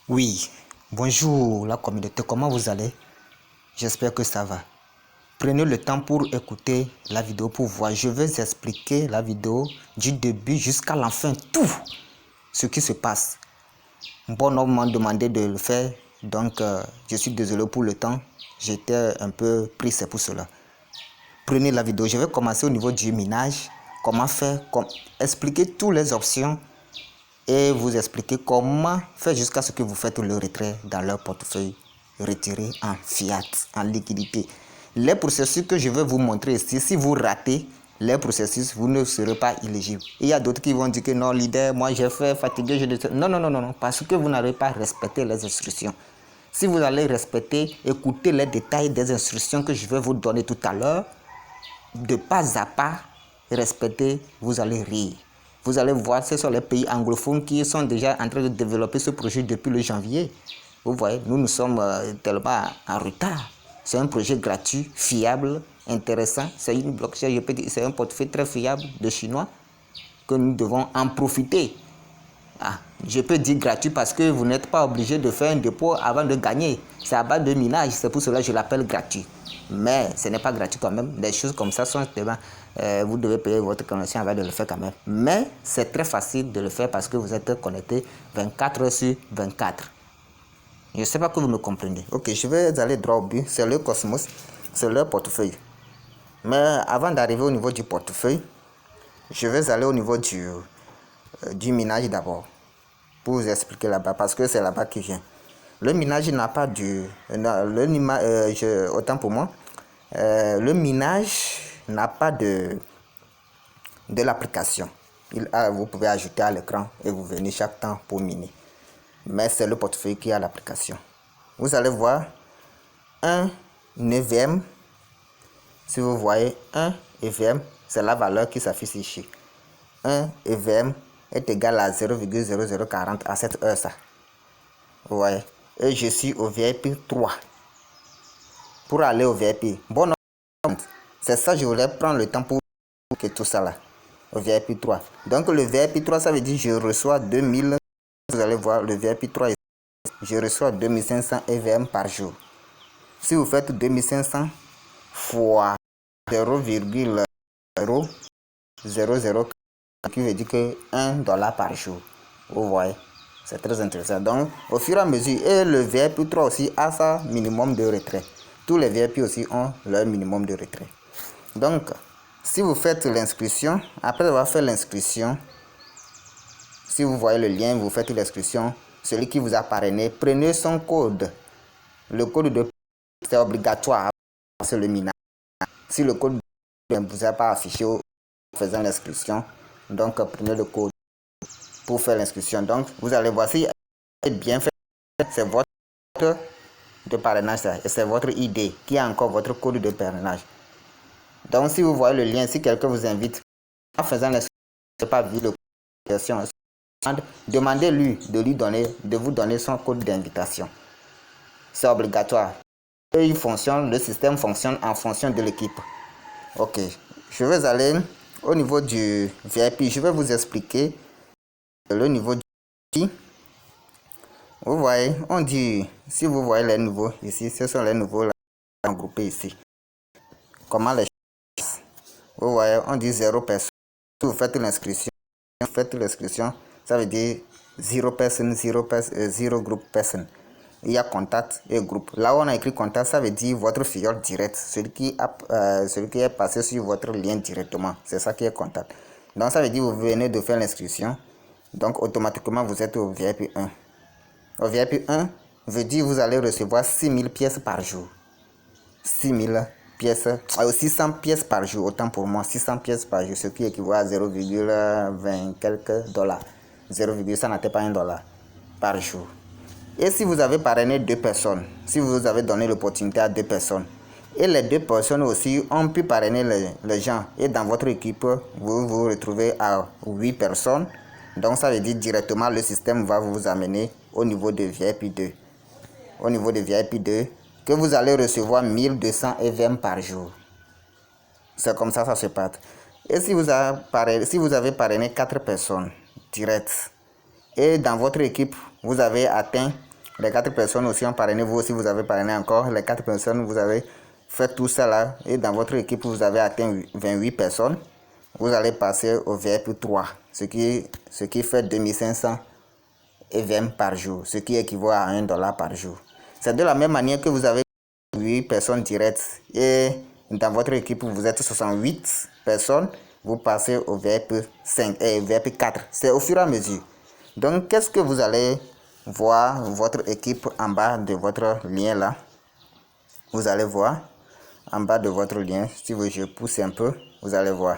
Oui, bonjour la communauté, comment vous allez? J'espère que ça va. Prenez le temps pour écouter la vidéo pour voir. Je vais expliquer la vidéo du début jusqu'à la fin, tout ce qui se passe. Bon homme m'a demandé de le faire, donc je suis désolé pour le temps. J'étais un peu pris, c'est pour cela. Prenez la vidéo, je vais commencer au niveau du minage. Comment faire, expliquer toutes les options et vous expliquer comment faire jusqu'à ce que vous faites le retrait dans leur portefeuille retiré en fiat, en liquidité. Les processus que je vais vous montrer ici, si vous ratez les processus, vous ne serez pas éligible. Il y a d'autres qui vont dire que non, leader, moi j'ai fait fatigué, je... Non, non, non, non, parce que vous n'avez pas respecté les instructions. Si vous allez respecter, écouter les détails des instructions que je vais vous donner tout à l'heure, de pas à pas, respecter, vous allez rire. Vous allez voir, ce sont les pays anglophones qui sont déjà en train de développer ce projet depuis le janvier. Vous voyez, nous sommes tellement en retard. C'est un projet gratuit, fiable, intéressant. C'est une blockchain, je peux dire, c'est un portefeuille très fiable de Chinois que nous devons en profiter. Ah, je peux dire gratuit parce que vous n'êtes pas obligé de faire un dépôt avant de gagner. C'est à base de minage, c'est pour cela que je l'appelle gratuit. Mais ce n'est pas gratuit quand même. Des choses comme ça sont tellement... vous devez payer votre connexion avant de le faire quand même. Mais c'est très facile de le faire parce que vous êtes connecté 24 heures sur 24. Je ne sais pas que vous me comprenez. Ok, je vais aller droit au but. C'est le Cosmos, c'est leur portefeuille. Mais avant d'arriver au niveau du portefeuille, je vais aller au niveau du minage d'abord. Pour vous expliquer là-bas, parce que c'est là-bas qui vient. Le minage n'a pas du... autant pour moi, le minage n'a pas de l'application. Vous pouvez ajouter à l'écran et vous venez chaque temps pour miner. Mais c'est le portefeuille qui a l'application. Vous allez voir 1 EVM. Si vous voyez 1 EVM, c'est la valeur qui s'affiche ici. 1 EVM est égal à 0,0040 à cette heure ça. Vous voyez. Et je suis au VIP 3. Pour aller au VIP. Bon, c'est ça, je voulais prendre le temps pour que tout ça là. Au VIP 3. Donc le VIP 3, ça veut dire que je reçois 2000. Vous allez voir le VIP 3. Je reçois 2500 EVM par jour. Si vous faites 2500 fois 0,00 qui veut dire que 1 dollar par jour. Vous voyez, c'est très intéressant. Donc, au fur et à mesure, et le VIP 3 aussi a sa minimum de retrait. Tous les VIP aussi ont leur minimum de retrait. Donc, si vous faites l'inscription, après avoir fait l'inscription, si vous voyez le lien, vous faites l'inscription, celui qui vous a parrainé, prenez son code. Le code de c'est obligatoire, c'est le minage. Si le code ne vous a pas affiché en faisant l'inscription, donc prenez le code pour faire l'inscription. Donc, vous allez voir si c'est bien fait, c'est votre de parrainage et c'est votre ID qui a encore votre code de parrainage. Donc, si vous voyez le lien, si quelqu'un vous invite en faisant l'inscription, pas vu le code, demandez-lui de vous donner son code d'invitation. C'est obligatoire. Et le système fonctionne en fonction de l'équipe. Ok, je vais aller au niveau du VIP. Je vais vous expliquer le niveau du... Vous voyez, on dit, si vous voyez les nouveaux ici, ce sont les nouveaux là, regroupés ici. Comment les choses? Vous voyez, on dit 0 personnes. Si vous faites l'inscription, ça veut dire 0 personnes, 0 groupe personnes. Il y a contact et groupe. Là où on a écrit contact, ça veut dire votre filleul direct, celui qui est passé sur votre lien directement. C'est ça qui est contact. Donc ça veut dire que vous venez de faire l'inscription. Donc automatiquement vous êtes au VIP 1. Au VIP 1 veut dire que vous allez recevoir 6000 pièces par jour. 6000 pièces, 600 pièces par jour, autant pour moi, 600 pièces par jour, ce qui équivaut à 0,20 quelques dollars. 0, ça n'était pas $1 par jour. Et si vous avez parrainé 2 personnes, si vous avez donné l'opportunité à 2 personnes, et les 2 personnes aussi ont pu parrainer les gens, et dans votre équipe, vous vous retrouvez à 8 personnes, donc ça veut dire directement le système va vous amener au niveau de VIP 2. Au niveau de VIP 2, que vous allez recevoir 1200 EVM par jour. C'est comme ça que ça se passe. Et si vous avez parrainé 4 personnes directes, et dans votre équipe, vous avez atteint Les 4 personnes aussi ont parrainé, vous aussi vous avez parrainé encore. Les 4 personnes, vous avez fait tout ça là. Et dans votre équipe, vous avez atteint 28 personnes. Vous allez passer au VIP 3, ce qui fait 2500 EVM par jour, ce qui équivaut à $1 par jour. C'est de la même manière que vous avez 8 personnes directes et dans votre équipe, vous êtes 68 personnes, vous passez au VIP 5 et VIP 4. C'est au fur et à mesure. Donc, qu'est-ce que vous allez voir votre équipe en bas de votre lien là? Vous allez voir en bas de votre lien, si je pousse un peu, vous allez voir.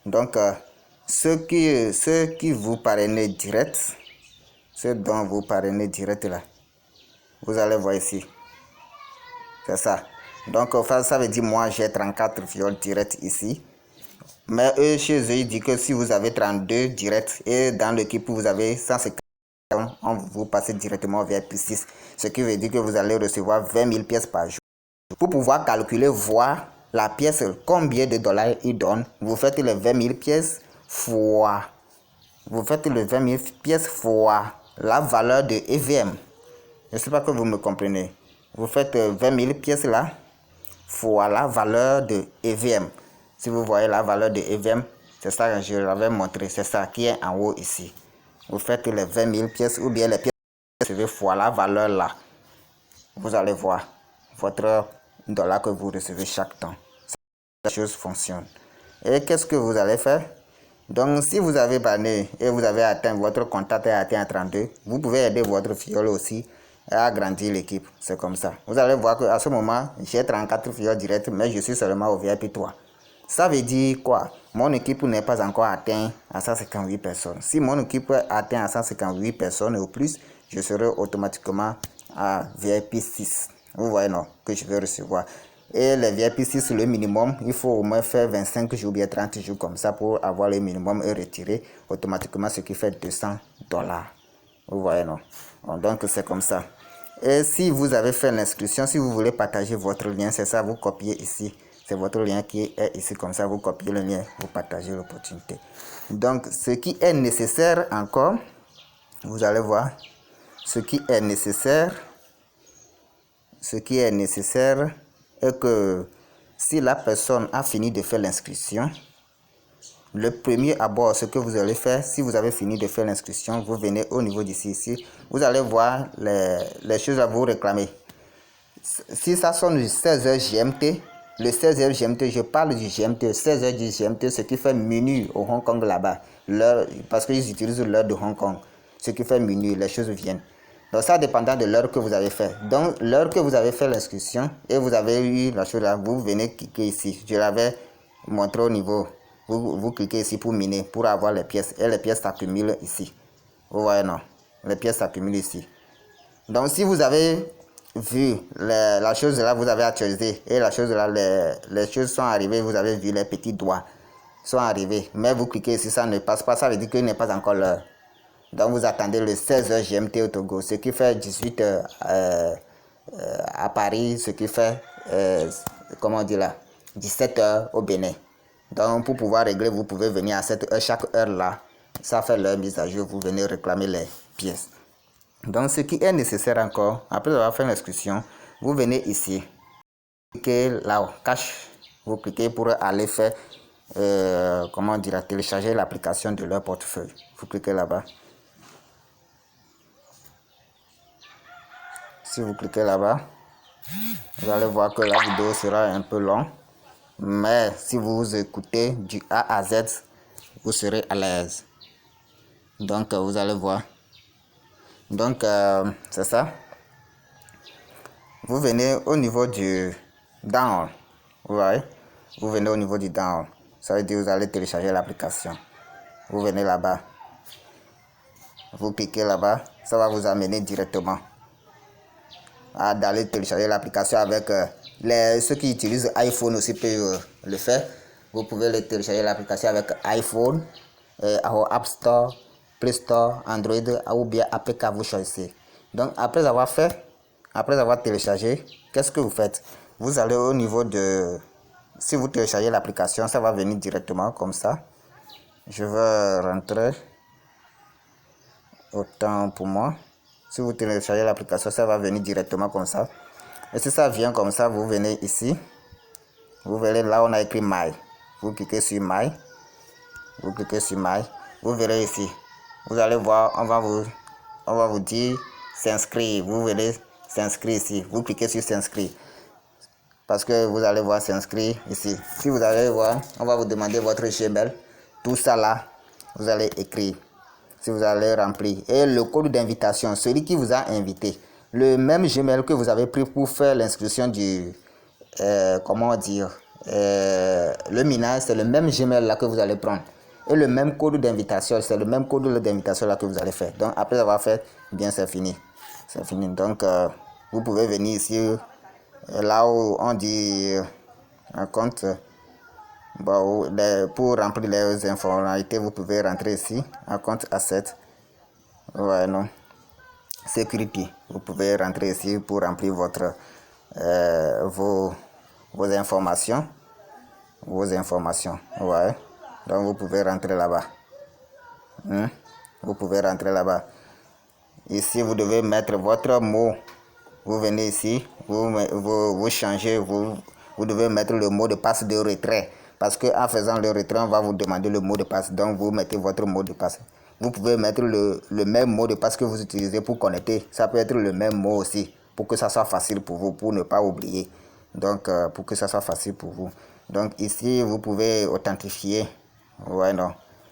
Donc, ceux qui vous parrainent direct, ceux dont vous parrainez direct là, vous allez voir ici. C'est ça. Donc, ça veut dire moi, j'ai 34 viols directs ici. Mais eux, chez eux, ils disent que si vous avez 32 directs et dans l'équipe, vous avez 150, on vous passez directement au VIP 6. Ce qui veut dire que vous allez recevoir 20 000 pièces par jour. Pour pouvoir calculer, voir la pièce, combien de dollars il donne, vous faites les 20 000 pièces fois. Vous faites les 20 000 pièces fois la valeur de EVM. Je ne sais pas que vous me comprenez. Vous faites 20 000 pièces là fois la valeur de EVM. Si vous voyez la valeur de EVM, c'est ça que je l'avais montré. C'est ça qui est en haut ici. Vous faites les 20 000 pièces ou bien les pièces fois la valeur là. Vous allez voir votre dollar que vous recevez chaque temps. La chose fonctionne. Et qu'est-ce que vous allez faire? Donc, si vous avez banné et vous avez atteint votre contact est atteint à 32, vous pouvez aider votre fiole aussi à agrandir l'équipe. C'est comme ça. Vous allez voir qu'à ce moment, j'ai 34 fioles directes, mais je suis seulement au VIP 3. Ça veut dire quoi? Mon équipe n'est pas encore atteint à 158 personnes. Si mon équipe est atteint à 158 personnes ou plus, je serai automatiquement à VIP 6. Vous voyez, non, que je vais recevoir. Et les VIP 6, le minimum, il faut au moins faire 25 jours, bien 30 jours comme ça pour avoir le minimum et retirer automatiquement ce qui fait $200. Vous voyez, non? Donc, c'est comme ça. Et si vous avez fait l'inscription, si vous voulez partager votre lien, c'est ça, vous copiez ici. C'est votre lien qui est ici, comme ça, vous copiez le lien, vous partagez l'opportunité. Donc, ce qui est nécessaire encore, vous allez voir, ce qui est nécessaire est que si la personne a fini de faire l'inscription, le premier abord, ce que vous allez faire, si vous avez fini de faire l'inscription, vous venez au niveau d'ici, ici, vous allez voir les choses à vous réclamer. Si ça sonne du 16h GMT, le 16h GMT, je parle du GMT, 16h du GMT, ce qui fait minuit au Hong Kong là-bas, parce qu'ils utilisent l'heure de Hong Kong, ce qui fait minuit, les choses viennent. Donc ça dépendant de l'heure que vous avez fait. Donc l'heure que vous avez fait l'inscription et vous avez eu la chose là, vous venez cliquer ici. Je l'avais montré au niveau. Vous cliquez ici pour miner, pour avoir les pièces. Et les pièces s'accumulent ici. Vous voyez, non? Les pièces s'accumulent ici. Donc si vous avez vu la chose là, vous avez actualisé. Et la chose là, les choses sont arrivées. Vous avez vu les petits doigts sont arrivés. Mais vous cliquez ici, ça ne passe pas. Ça veut dire qu'il n'est pas encore l'heure. Donc vous attendez le 16h GMT au Togo, ce qui fait 18h à Paris, ce qui fait, comment on dit là, 17h au Bénin. Donc pour pouvoir régler, vous pouvez venir à cette heure, chaque heure là, ça fait l'heure mise à jour, vous venez réclamer les pièces. Donc ce qui est nécessaire encore, après avoir fait l'inscription, vous venez ici, vous cliquez là, cache, vous cliquez pour aller faire, comment on dit là, télécharger l'application de leur portefeuille. Vous cliquez là-bas. Si vous cliquez là-bas, vous allez voir que la vidéo sera un peu longue. Mais si vous écoutez du A à Z, vous serez à l'aise. Donc, vous allez voir. Donc, c'est ça. Vous venez au niveau du down. Vous voyez? Vous venez au niveau du down. Ça veut dire que vous allez télécharger l'application. Vous venez là-bas. Vous cliquez là-bas. Ça va vous amener directement d'aller télécharger l'application avec ceux qui utilisent iPhone aussi peuvent le faire. Vous pouvez le télécharger l'application avec iPhone, App Store, Play Store, Android ou bien APK, vous choisissez. Donc après avoir téléchargé, qu'est-ce que vous faites? Vous allez au niveau de, si vous téléchargez l'application, ça va venir directement comme ça. Je vais rentrer autant pour moi. Si vous téléchargez l'application, ça va venir directement comme ça. Et si ça vient comme ça, vous venez ici. Vous verrez là, on a écrit My. Vous cliquez sur My. Vous cliquez sur My. Vous verrez ici. Vous allez voir, on va vous dire s'inscrire. Vous verrez s'inscrire ici. Vous cliquez sur s'inscrire. Parce que vous allez voir s'inscrire ici. Si vous allez voir, on va vous demander votre Gmail. Tout ça là, vous allez écrire. Si vous allez remplir. Et le code d'invitation, celui qui vous a invité. Le même Gmail que vous avez pris pour faire l'inscription du... comment dire le minage, c'est le même Gmail là que vous allez prendre. Et le même code d'invitation, c'est le même code d'invitation là que vous allez faire. Donc après avoir fait, bien c'est fini. C'est fini. Donc vous pouvez venir ici, là où on dit un compte. Bon, pour remplir les informations, vous pouvez rentrer ici, un compte asset. Ouais, non. Security. Vous pouvez rentrer ici pour remplir vos informations. Vos informations. Ouais. Donc vous pouvez rentrer là-bas. Vous pouvez rentrer là-bas. Ici, vous devez mettre votre mot. Vous venez ici, vous changez, vous devez mettre le mot de passe de retrait. Parce qu'en faisant le retrait, on va vous demander le mot de passe. Donc, vous mettez votre mot de passe. Vous pouvez mettre le même mot de passe que vous utilisez pour connecter. Ça peut être le même mot aussi, pour que ça soit facile pour vous, pour ne pas oublier. Donc, pour que ça soit facile pour vous. Donc, ici, vous pouvez authentifier. Ouais, non.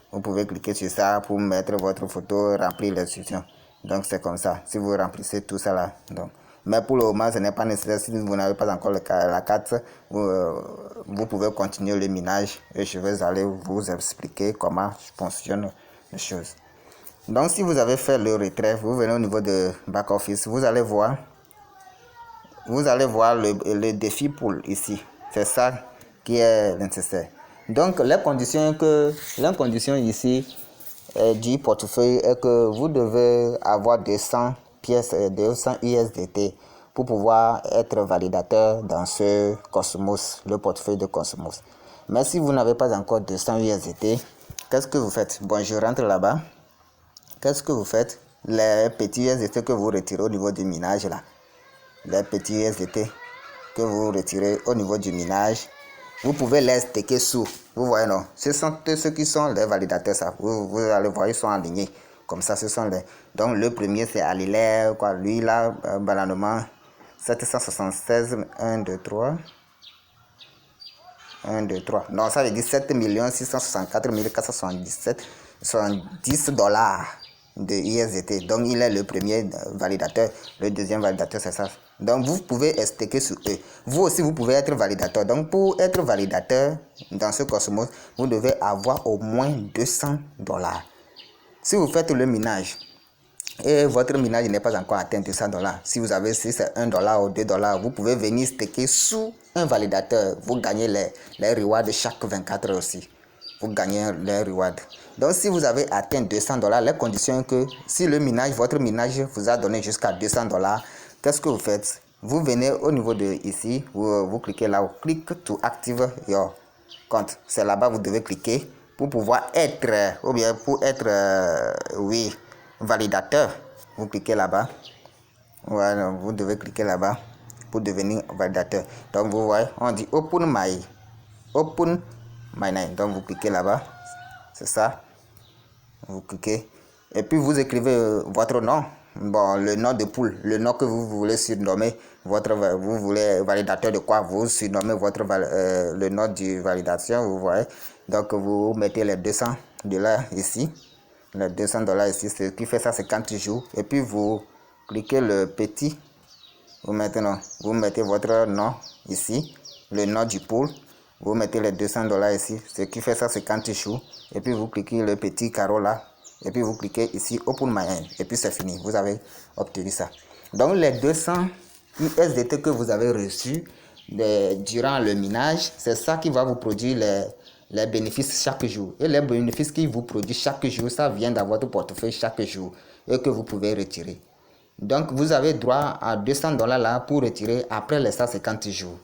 Vous pouvez cliquer sur ça pour mettre votre photo, remplir l'instruction. Donc, c'est comme ça. Si vous remplissez tout ça là. Donc. Mais pour le moment, ce n'est pas nécessaire. Si vous n'avez pas encore la carte, vous pouvez continuer le minage. Et je vais aller vous expliquer comment fonctionnent les choses. Donc, si vous avez fait le retrait, vous venez au niveau de Back Office. Vous allez voir le défi pool ici. C'est ça qui est nécessaire. Donc, les conditions ici du portefeuille est que vous devez avoir 200 pièces, 200 USDT pour pouvoir être validateur dans ce Cosmos, le portefeuille de Cosmos. Mais si vous n'avez pas encore 200 USDT, qu'est-ce que vous faites? Bon, je rentre là-bas. Qu'est-ce que vous faites? Les petits USDT que vous retirez au niveau du minage là. Les petits USDT que vous retirez au niveau du minage, vous pouvez les stacker sous. Vous voyez, non? Ce sont ceux qui sont les validateurs, ça. Vous allez voir, ils sont alignés. Comme ça, ce sont les... Donc, le premier, c'est Alilaire, quoi. Lui, là, banalement, 776, 1, 2, 3. 1, 2, 3. Non, ça veut dire 7 664 477, 70 dollars de USDT. Donc, il est le premier validateur. Le deuxième validateur, c'est ça. Donc, vous pouvez stacker sur eux. Vous aussi, vous pouvez être validateur. Donc, pour être validateur dans ce Cosmos, vous devez avoir au moins 200 dollars. Si vous faites le minage et votre minage n'est pas encore atteint 200 dollars, si vous avez, si c'est 1 dollar ou 2 dollars, vous pouvez venir stacker sous un validateur. Vous gagnez les rewards chaque 24 heures aussi. Vous gagnez les rewards. Donc, si vous avez atteint 200 dollars, les conditions que si le minage, votre minage vous a donné jusqu'à 200 dollars, qu'est-ce que vous faites? Vous venez au niveau de ici, vous cliquez là, click to active your compte. C'est là-bas vous devez cliquer pour pouvoir être, ou bien pour être, oui, validateur. Vous cliquez là-bas. Voilà, vous devez cliquer là-bas pour devenir validateur. Donc, vous voyez, on dit open my name. Donc, vous cliquez là-bas. C'est ça. Vous cliquez. Et puis, vous écrivez votre nom. Bon, le nom de pool, le nom que vous voulez surnommer, vous voulez validateur de quoi, vous surnommez le nom du validation, vous voyez. Donc, vous mettez les 200 dollars ici. Les 200 dollars ici, ce qui fait ça, c'est 40 jours. Et puis, vous cliquez le petit. Vous mettez votre nom ici, le nom du pool. Vous mettez les 200 dollars ici. Ce qui fait ça, c'est 40 jours. Et puis, vous cliquez le petit carreau là. Et puis, vous cliquez ici, Open My Hand. Et puis, c'est fini. Vous avez obtenu ça. Donc, les 200 USDT que vous avez reçus durant le minage, c'est ça qui va vous produire les bénéfices chaque jour. Et les bénéfices qui vous produisent chaque jour, ça vient dans votre portefeuille chaque jour et que vous pouvez retirer. Donc, vous avez droit à 200 dollars là pour retirer après les 150 jours.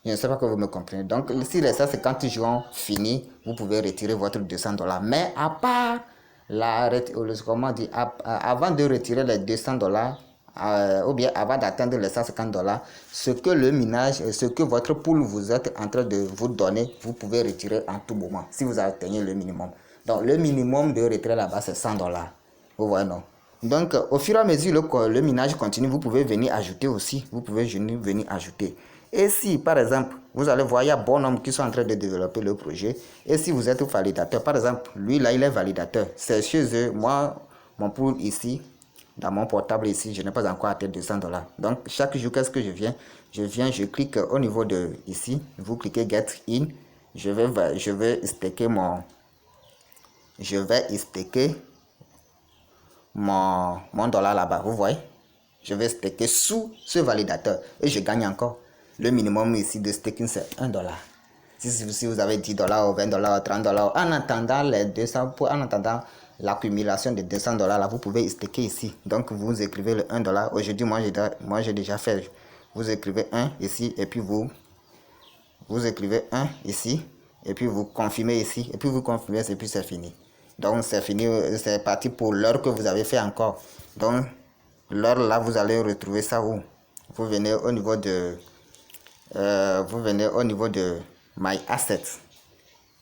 Je ne sais pas que vous me comprenez. Donc, si les 150 jours ont fini, vous pouvez retirer votre 200 dollars. Mais à part comment dire, avant de retirer les $200, ou bien avant d'atteindre les $150, ce que le minage, ce que votre pool vous êtes en train de vous donner, vous pouvez retirer en tout moment si vous atteignez le minimum. Donc le minimum de retrait là-bas c'est $100. Vous voyez, non? Donc au fur et à mesure le minage continue, vous pouvez venir ajouter aussi. Vous pouvez venir ajouter. Et si par exemple, vous allez voir, il y a bon nombre qui sont en train de développer le projet. Et si vous êtes validateur, par exemple, lui là, il est validateur. C'est chez eux. Moi, mon pool ici, dans mon portable ici, je n'ai pas encore atteint $200. Donc chaque jour, qu'est-ce que je viens, je clique au niveau de ici. Vous cliquez Get In. Je vais staker mon dollar là-bas. Vous voyez, je vais staker sous ce validateur et je gagne encore. Le minimum ici de staking c'est $1. Si vous avez $10 ou $20 ou $30, en attendant les 200, en attendant l'accumulation de $200 là, vous pouvez staker ici. Donc vous écrivez le $1. Aujourd'hui, moi j'ai déjà fait. Vous écrivez 1 ici et puis vous écrivez 1 ici et puis vous confirmez ici et puis vous confirmez et puis c'est fini. Donc c'est fini, c'est parti pour l'heure que vous avez fait encore. Donc l'heure là, vous allez retrouver ça où? Vous venez au niveau de My Assets.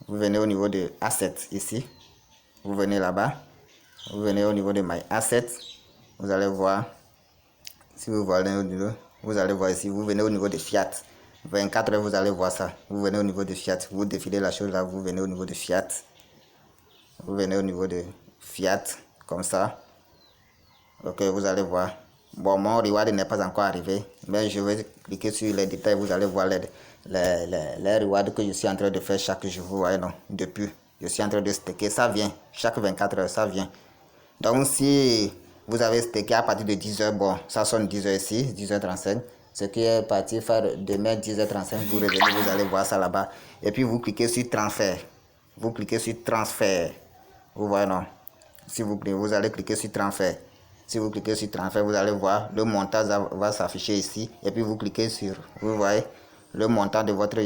Vous venez au niveau de Assets ici. Vous venez là-bas. Vous venez au niveau de My Assets. Vous allez voir. Si vous voyez au niveau, vous allez voir ici. Vous venez au niveau de Fiat. 24 heures, vous allez voir ça. Vous venez au niveau de Fiat. Vous défilez la chose là. Vous venez au niveau de Fiat. Vous venez au niveau de Fiat. Comme ça. Ok, vous allez voir. Bon, mon reward n'est pas encore arrivé, mais je vais cliquer sur les détails. Vous allez voir les rewards que je suis en train de faire chaque jour. Vous voyez, non? Depuis, je suis en train de staker. Ça vient. Chaque 24 heures, ça vient. Donc, si vous avez staké à partir de 10 heures, bon, ça sonne 10 heures ici, 10h35. Ce qui est parti faire demain 10h35, vous revenez, vous allez voir ça là-bas. Et puis, vous cliquez sur transfert. Vous cliquez sur transfert. Vous voyez, non? Si vous allez cliquer sur transfert. Si vous cliquez sur transfert, vous allez voir le montant va s'afficher ici. Et puis vous cliquez sur, vous voyez, le montant de votre,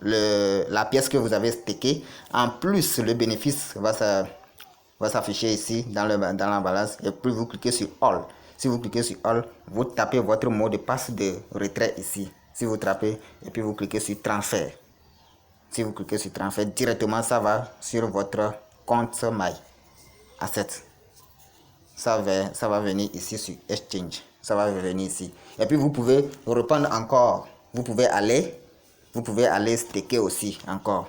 la pièce que vous avez stacké. En plus, le bénéfice va s'afficher ici dans la balance. Et puis vous cliquez sur All. Si vous cliquez sur All, vous tapez votre mot de passe de retrait ici. Si vous tapez, et puis vous cliquez sur transfert. Si vous cliquez sur transfert, directement ça va sur votre compte My Assets. Ça va venir ici sur Exchange. Ça va venir ici. Et puis vous pouvez reprendre encore. Vous pouvez aller staker aussi encore.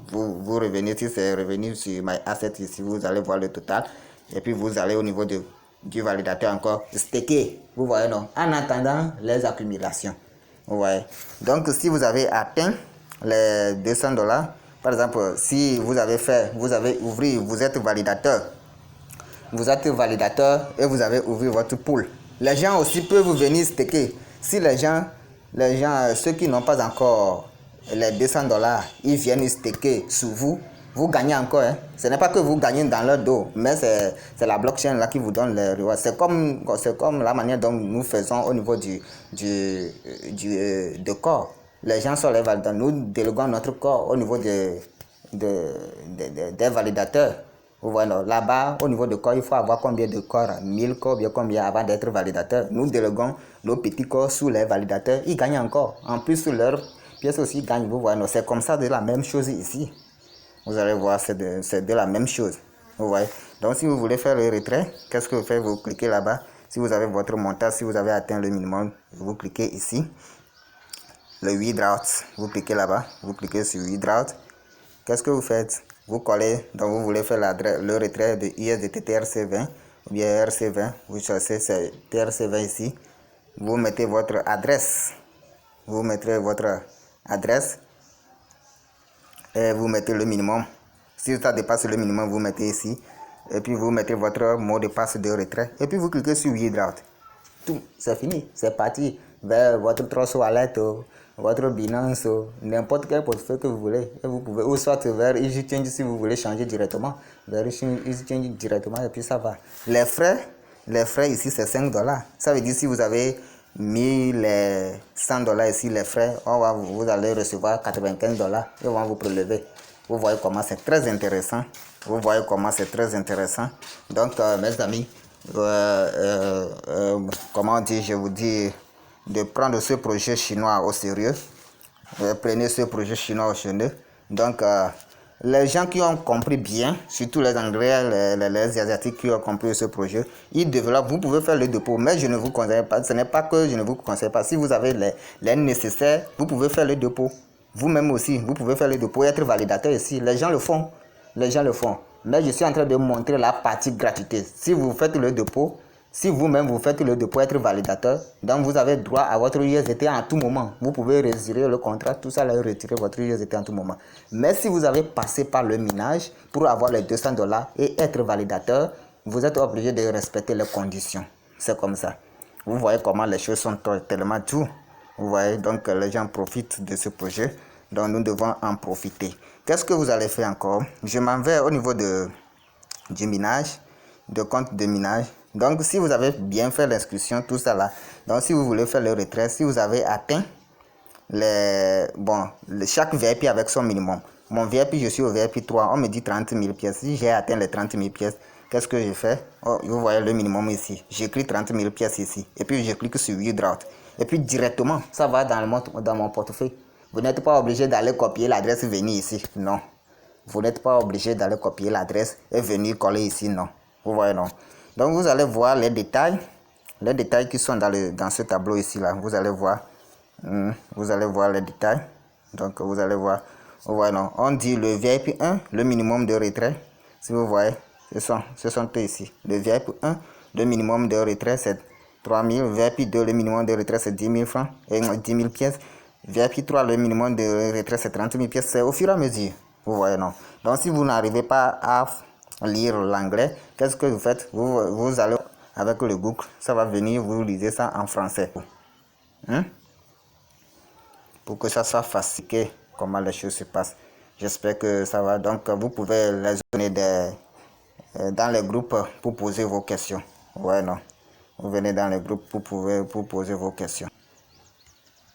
Vous revenez, si c'est revenu sur My Asset ici, vous allez voir le total. Et puis vous allez au niveau du validateur encore staker. Vous voyez, non? En attendant les accumulations. Vous voyez. Donc si vous avez atteint les $200, par exemple, si vous avez ouvert, vous êtes validateur. Vous êtes validateur et vous avez ouvert votre pool. Les gens aussi peuvent venir staker. Si les gens, ceux qui n'ont pas encore les $200, ils viennent staker sur vous, vous gagnez encore. Hein. Ce n'est pas que vous gagnez dans leur dos, mais c'est la blockchain là qui vous donne les rewards. C'est comme la manière dont nous faisons au niveau du corps. Les gens sont les validateurs. Nous déléguons notre corps au niveau des validateurs. Vous voyez, là-bas, au niveau de corps, il faut avoir combien de corps? 1000 corps, bien combien avant d'être validateur. Nous déléguons nos petits corps sous les validateurs. Ils gagnent encore. En plus, sur leurs pièces aussi, ils gagnent. Vous voyez, c'est comme ça de la même chose ici. Vous allez voir, c'est de la même chose. Vous voyez. Donc, si vous voulez faire le retrait, qu'est-ce que vous faites? Vous cliquez là-bas. Si vous avez votre montant, si vous avez atteint le minimum, vous cliquez ici. Le withdraw. Vous cliquez là-bas. Vous cliquez sur withdraw. Qu'est-ce que vous faites? Vous collez, donc vous voulez faire le retrait de USDT TRC20 ou bien RC20. Vous choisissez TRC20 ici. Vous mettez votre adresse. Vous mettrez votre adresse et vous mettez le minimum. Si ça dépasse le minimum, vous mettez ici. Et puis vous mettez votre mot de passe de retrait. Et puis vous cliquez sur Withdraw. Tout, c'est fini. C'est parti vers votre Trust Wallet, votre Binance, n'importe quel portefeuille que vous voulez. Et vous pouvez, ou soit vers EasyChange si vous voulez changer directement. Vers EasyChange directement et puis ça va. Les frais ici c'est $5. Ça veut dire si vous avez mis les $100 ici, les frais, vous allez recevoir $95 et on va vous prélever. Vous voyez comment c'est très intéressant. Vous voyez comment c'est très intéressant. Donc, mes amis, comment dire, je vous dis de prendre ce projet chinois au sérieux. Prenez ce projet chinois au sérieux. Donc, les gens qui ont compris bien, surtout les Anglais, les Asiatiques qui ont compris ce projet, ils développent. Vous pouvez faire le dépôt, mais je ne vous conseille pas. Ce n'est pas que je ne vous conseille pas. Si vous avez les nécessaires, vous pouvez faire le dépôt. Vous-même aussi, vous pouvez faire le dépôt et être validateur ici. Les gens le font. Les gens le font. Mais je suis en train de montrer la partie gratuité. Si vous faites le dépôt, si vous-même vous faites le dépôt, être validateur, donc vous avez droit à votre USDT en tout moment. Vous pouvez retirer le contrat, tout ça, là, retirer votre USDT en tout moment. Mais si vous avez passé par le minage pour avoir les $200 et être validateur, vous êtes obligé de respecter les conditions. C'est comme ça. Vous voyez comment les choses sont tellement dures. Vous voyez, donc les gens profitent de ce projet. Donc nous devons en profiter. Qu'est-ce que vous allez faire encore? Je m'en vais au niveau du minage, de compte de minage. Donc si vous avez bien fait l'inscription, tout ça là, donc si vous voulez faire le retrait, si vous avez atteint chaque VIP avec son minimum. Mon VIP, je suis au VIP 3, on me dit 30 000 pièces. Si j'ai atteint les 30 000 pièces, qu'est-ce que je fais? Oh, vous voyez le minimum ici. J'écris 30 000 pièces ici. Et puis je clique sur Withdraw. Et puis directement, ça va dans mon portefeuille. Vous n'êtes pas obligé d'aller copier l'adresse et venir ici. Non. Vous n'êtes pas obligé d'aller copier l'adresse et venir coller ici. Non. Vous voyez, non. Donc vous allez voir les détails. Les détails qui sont dans ce tableau ici. Là. Vous allez voir. Vous allez voir les détails. Donc vous allez voir. Vous voyez, non. On dit le VIP 1, le minimum de retrait. Si vous voyez, ce sont eux ici. Le VIP 1, le minimum de retrait c'est 3 000. VIP 2, le minimum de retrait c'est 10 000 francs et 10 000 pièces. VIP 3, le minimum de retrait c'est 30 000 pièces. C'est au fur et à mesure. Vous voyez, non. Donc si vous n'arrivez pas à lire l'anglais, qu'est-ce que vous faites? Vous allez avec le Google, ça va venir, vous lisez ça en français. Pour que ça soit facile, comment les choses se passent. J'espère que ça va. Donc vous pouvez les donner dans les groupes pour poser vos questions. Ouais, non. Vous venez dans les groupes pour poser vos questions.